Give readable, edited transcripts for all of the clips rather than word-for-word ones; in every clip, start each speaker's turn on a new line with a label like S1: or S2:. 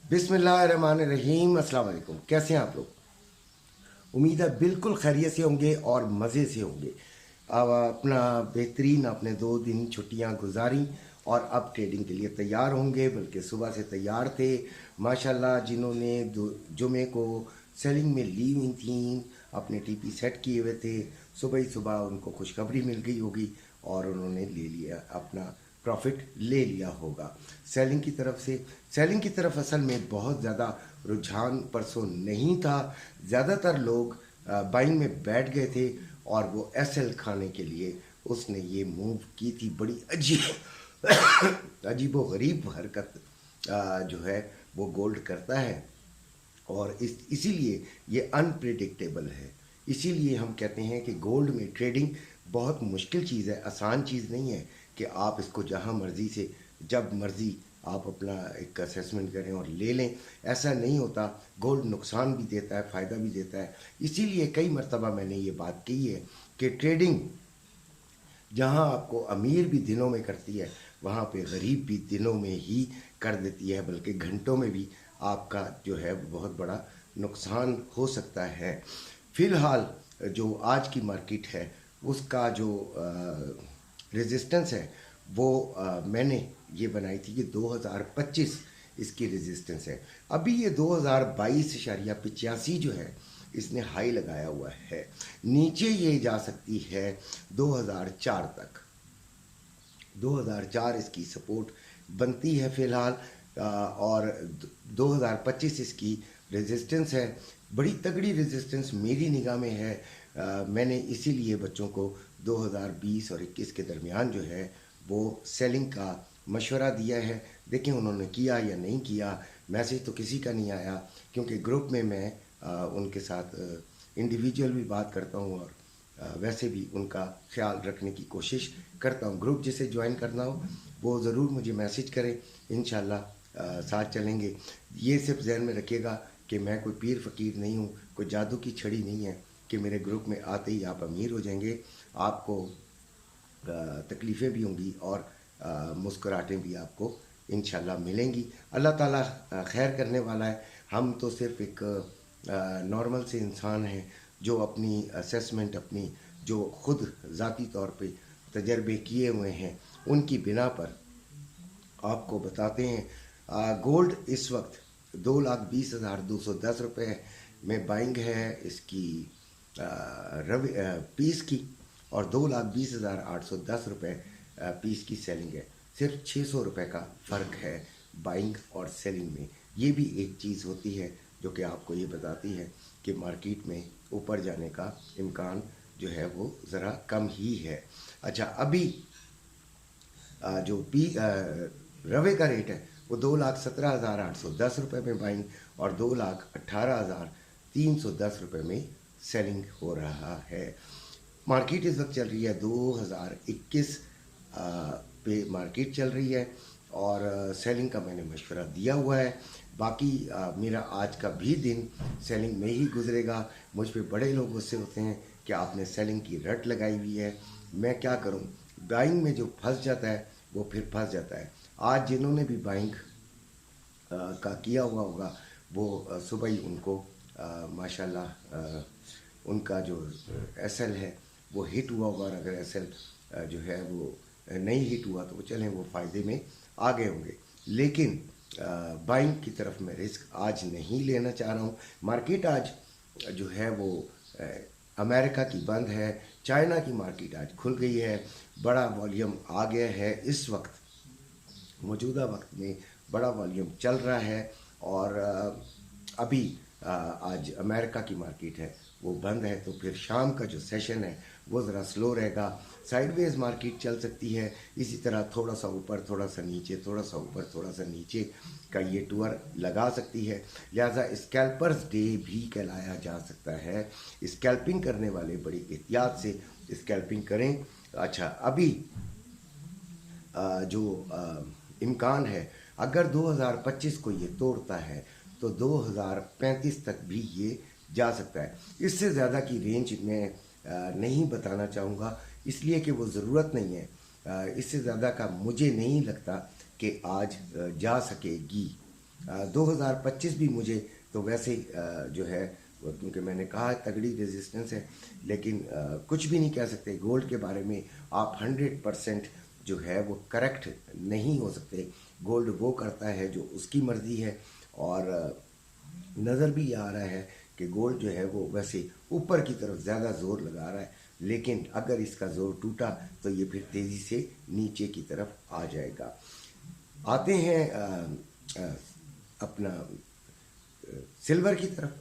S1: बिस्मिल्लाहिर्रहमानिर्रहीम। अस्सलाम वालेकुम। कैसे हैं आप लोग? उम्मीद है बिल्कुल खैरियत से होंगे और मज़े से होंगे। अब अपना बेहतरीन आपने 2 दिन छुट्टियां गुजारी और अब ट्रेडिंग के लिए तैयार होंगे, बल्कि सुबह से तैयार थे। माशाल्लाह, जिन्होंने जुमे को सेलिंग में ली हुई थी, अपने टीपी सेट किए हुए थे, सुबह ही सुबह उनको खुशखबरी मिल गई होगी और उन्होंने ले लिया, अपना प्रॉफिट ले लिया होगा सेलिंग की तरफ से। सेलिंग की तरफ असल में बहुत ज़्यादा रुझान परसों नहीं था। ज़्यादातर लोग बाइंग में बैठ गए थे और वो एसएल खाने के लिए उसने ये मूव की थी। बड़ी अजीब अजीब व गरीब हरकत जो है वो गोल्ड करता है और इसीलिए ये अनप्रिडिक्टेबल है। इसीलिए हम कहते हैं कि गोल्ड में ट्रेडिंग बहुत मुश्किल चीज़ है, आसान चीज़ नहीं है कि आप इसको जहाँ मर्ज़ी से जब मर्ज़ी आप अपना एक असेसमेंट करें और ले लें। ऐसा नहीं होता। गोल्ड नुकसान भी देता है, फ़ायदा भी देता है। इसीलिए कई मरतबा मैंने ये बात कही है कि ट्रेडिंग जहाँ आपको अमीर भी दिनों में करती है, वहाँ पे गरीब भी दिनों में ही कर देती है, बल्कि घंटों में भी आपका जो है बहुत बड़ा नुकसान हो सकता है। फ़िलहाल जो आज की मार्केट है उसका जो रेजिस्टेंस है वो मैंने ये बनाई थी कि 2025 इसकी रेजिस्टेंस है। अभी ये 2022.85 जो है इसने हाई लगाया हुआ है। नीचे ये जा सकती है 2004 तक। 2004 इसकी सपोर्ट बनती है फ़िलहाल, और 2025 इसकी रेजिस्टेंस है। बड़ी तगड़ी रेजिस्टेंस मेरी निगाह में है। मैंने इसीलिए बच्चों को 2020 और 21 के दरमियान जो है वो सेलिंग का मशवरा दिया है। देखें उन्होंने किया या नहीं किया। मैसेज तो किसी का नहीं आया, क्योंकि ग्रुप में मैं उनके साथ इंडिविजुअल भी बात करता हूँ और वैसे भी उनका ख्याल रखने की कोशिश करता हूँ। ग्रुप जिसे ज्वाइन करना हो वो ज़रूर मुझे मैसेज करें, इंशाल्लाह साथ चलेंगे। ये सिर्फ जहन में रखिएगा कि मैं कोई पीर फ़कीर नहीं हूँ, कोई जादू की छड़ी नहीं है कि मेरे ग्रुप में आते ही आप अमीर हो जाएंगे। आपको तकलीफ़ें भी होंगी और मुस्कुराहटें भी आपको इंशाल्लाह मिलेंगी। अल्लाह ताला खैर करने वाला है। हम तो सिर्फ एक नॉर्मल से इंसान हैं जो अपनी असेसमेंट, अपनी जो ख़ुद ज़ाती तौर पे तजर्बे किए हुए हैं उनकी बिना पर आपको बताते हैं। गोल्ड इस वक्त 2,20,210 में बाइंग है इसकी पीस की, और 2,20,810 पीस की सेलिंग है। सिर्फ 600 रुपये का फ़र्क है बाइंग और सेलिंग में। ये भी एक चीज़ होती है जो कि आपको ये बताती है कि मार्केट में ऊपर जाने का इम्कान जो है वो ज़रा कम ही है। अच्छा, अभी जो रवे का रेट है वो 2,17,810 में बाइंग और 2,18,310 में सेलिंग हो रहा है। मार्केट इस वक्त चल रही है 2021 पे मार्केट चल रही है और सेलिंग का मैंने मशवरा दिया हुआ है। बाकी मेरा आज का भी दिन सेलिंग में ही गुजरेगा। मुझ पे बड़े लोग गुस्से होते हैं कि आपने सेलिंग की रट लगाई हुई है। मैं क्या करूं, बाइंग में जो फंस जाता है वो फिर फंस जाता है। आज जिन्होंने भी बाइंग का किया हुआ होगा वो सुबह ही उनको माशाल्लाह उनका जो एसएल है वो हिट हुआ होगा, और अगर एसएल जो है वो नहीं हिट हुआ तो वो चलें वो फ़ायदे में आ गए होंगे। लेकिन बाइंग की तरफ मैं रिस्क आज नहीं लेना चाह रहा हूँ। मार्केट आज जो है वो अमेरिका की बंद है, चाइना की मार्केट आज खुल गई है, बड़ा वॉल्यूम आ गया है। इस वक्त मौजूदा वक्त में बड़ा वॉल्यूम चल रहा है और अभी आज अमेरिका की मार्केट है वो बंद है, तो फिर शाम का जो सेशन है वो ज़रा स्लो रहेगा। साइडवेज मार्केट चल सकती है, इसी तरह थोड़ा सा ऊपर थोड़ा सा नीचे, थोड़ा सा ऊपर थोड़ा सा नीचे का ये टूर लगा सकती है। लिहाजा स्कैल्पर्स डे भी कहलाया जा सकता है। स्कैल्पिंग करने वाले बड़ी एहतियात से स्कैल्पिंग करें। अच्छा, अभी जो इम्कान है, अगर 2025 को ये तोड़ता है तो 2035 तक भी ये जा सकता है। इससे ज़्यादा की रेंज में नहीं बताना चाहूँगा, इसलिए कि वो ज़रूरत नहीं है। इससे ज़्यादा का मुझे नहीं लगता कि आज जा सकेगी। 2025 भी मुझे तो वैसे ही जो है क्योंकि मैंने कहा तगड़ी रेजिस्टेंस है, लेकिन कुछ भी नहीं कह सकते गोल्ड के बारे में। आप 100% जो है वो करेक्ट नहीं हो सकते। गोल्ड वो करता है जो उसकी मर्ज़ी है, और नज़र भी आ रहा है कि गोल्ड जो है वो वैसे ऊपर की तरफ ज़्यादा ज़ोर लगा रहा है, लेकिन अगर इसका ज़ोर टूटा तो ये फिर तेज़ी से नीचे की तरफ आ जाएगा। आते हैं अपना सिल्वर की तरफ।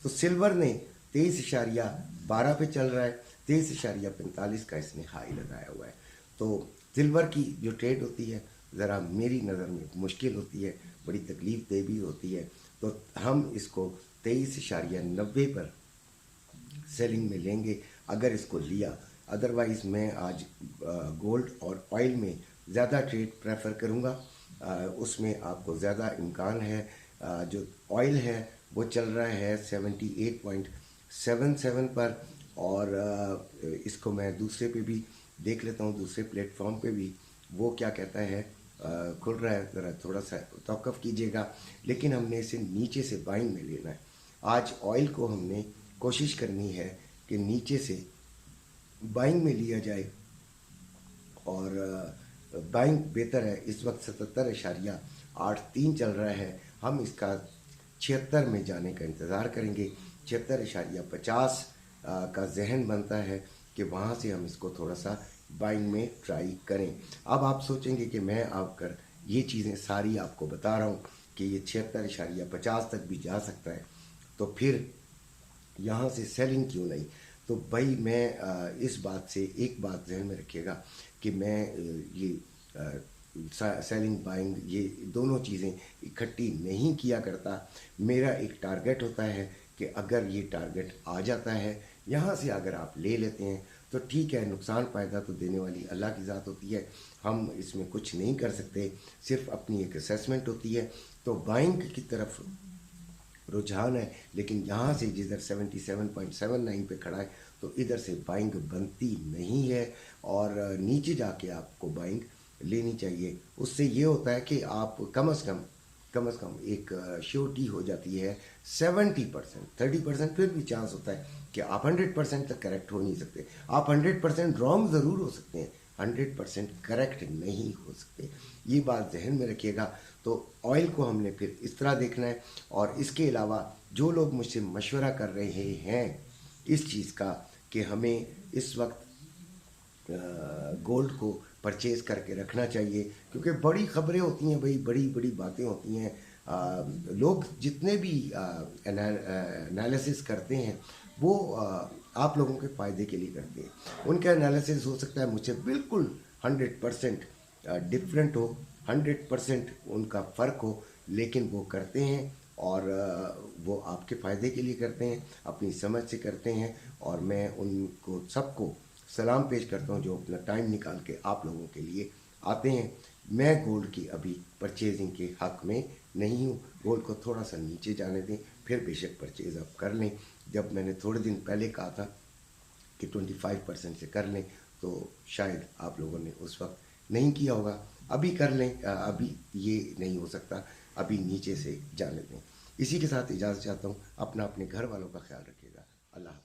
S1: तो सिल्वर ने 23.12 पे चल रहा है, 23.45 का इसने हाई लगाया हुआ है। तो सिल्वर की जो ट्रेड होती है ज़रा मेरी नज़र में मुश्किल होती है, बड़ी तकलीफ दे भी होती है। तो हम इसको 23.90 पर सेलिंग में लेंगे अगर इसको लिया। अदरवाइज़ मैं आज गोल्ड और ऑयल में ज़्यादा ट्रेड प्रेफर करूँगा। उसमें आपको ज़्यादा इम्कान है। जो ऑयल है वो चल रहा है 78.77 पर, और इसको मैं दूसरे पे भी देख लेता हूँ, दूसरे प्लेटफॉर्म पे भी वो क्या कहता है। खुल रहा है, ज़रा थोड़ा सा तौक़ुफ़ कीजिएगा। लेकिन हमने इसे नीचे से बाइंग में लेना है। आज ऑयल को हमने कोशिश करनी है कि नीचे से बाइंग में लिया जाए, और बाइंग बेहतर है। इस वक्त 77.83 चल रहा है। हम इसका 76 में जाने का इंतज़ार करेंगे। 76.50 का जहन बनता है कि वहाँ से हम इसको थोड़ा सा बाइंग में ट्राई करें। अब आप सोचेंगे कि मैं आकर ये चीज़ें सारी आपको बता रहा हूँ कि ये 76.50 तक भी जा सकता है, तो फिर यहाँ से सेलिंग क्यों नहीं। तो भाई मैं इस बात से एक बात जहन में रखिएगा कि मैं ये सेलिंग बाइंग ये दोनों चीज़ें इकट्ठी नहीं किया करता। मेरा एक टारगेट होता है कि अगर ये टारगेट आ जाता है, यहाँ से अगर आप ले लेते हैं तो ठीक है, नुकसान फ़ायदा तो देने वाली अल्लाह की ज़ात होती है, हम इसमें कुछ नहीं कर सकते, सिर्फ अपनी एक असेसमेंट होती है। तो बाइंग की तरफ रुझान है, लेकिन यहाँ से जिधर 77.79 पे खड़ा है तो इधर से बाइंग बनती नहीं है, और नीचे जाके आपको बाइंग लेनी चाहिए। उससे ये होता है कि आप कम से कम एक श्योरिटी हो जाती है 70%। 30% फिर भी चांस होता है कि आप 100% तक करेक्ट हो नहीं सकते। आप 100% रॉन्ग ज़रूर हो सकते हैं, 100% करेक्ट नहीं हो सकते। ये बात जहन में रखिएगा। तो ऑयल को हमने फिर इस तरह देखना है। और इसके अलावा जो लोग मुझसे मशवरा कर रहे हैं इस चीज़ का कि हमें इस वक्त गोल्ड को परचेज़ करके रखना चाहिए, क्योंकि बड़ी ख़बरें होती हैं भाई, बड़ी बड़ी बातें होती हैं। लोग जितने भी एनालिसिस करते हैं वो आप लोगों के फ़ायदे के लिए करते हैं। उनका एनालिसिस हो सकता है मुझसे बिल्कुल 100% डिफरेंट हो, 100% उनका फ़र्क हो, लेकिन वो करते हैं, और वो आपके फ़ायदे के लिए करते हैं, अपनी समझ से करते हैं। और मैं उनको सबको सलाम पेश करता हूँ जो अपना टाइम निकाल के आप लोगों के लिए आते हैं। मैं गोल्ड की अभी परचेजिंग के हक़ में नहीं हूँ। गोल्ड को थोड़ा सा नीचे जाने दें, फिर बेशक परचेज़ आप कर लें। जब मैंने थोड़े दिन पहले कहा था कि 25% से कर लें, तो शायद आप लोगों ने उस वक्त नहीं किया होगा। अभी कर लें, अभी ये नहीं हो सकता, अभी नीचे से जाने दें। इसी के साथ इजाज़त चाहता हूँ। अपना अपने घर वालों का ख्याल रखिएगा। अल्लाह।